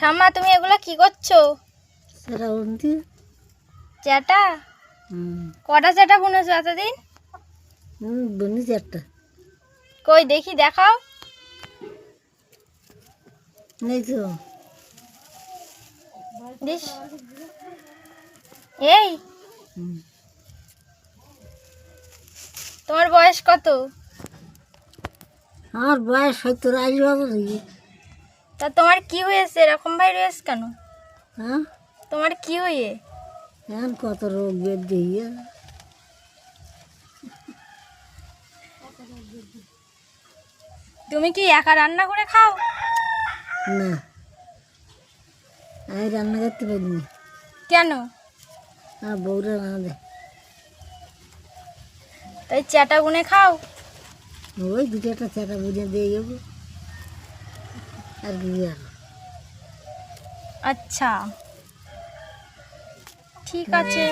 ঠাম্মা তুমি এগুলা কি করছো? সেটা উন্তি। চ্যাটা? কটা চ্যাটা বুনেছো এতদিন? বুনেছি একটা। কই দেখি, দেখাও। নেই তো। দিস এই তোমার বয়স কত? আমার বয়স 70-80 বছর। তা তোমার কি হয়েছে, এরকম ভাই রয়েছে কেন? হ্যাঁ, তোমার কি হয়ে? এখন কত রোগ ব্যাধি। তুমি কি একা রান্না করে খাও? না, আমি রান্না করতে পারিনি। কেন? আর বউরা রান্না দেয়। তাই চ্যাটা বুনে খাও? ওই দুটো একটা চাটা বুঝে দিয়ে যাবো আর কি আর। আচ্ছা, ঠিক আছে।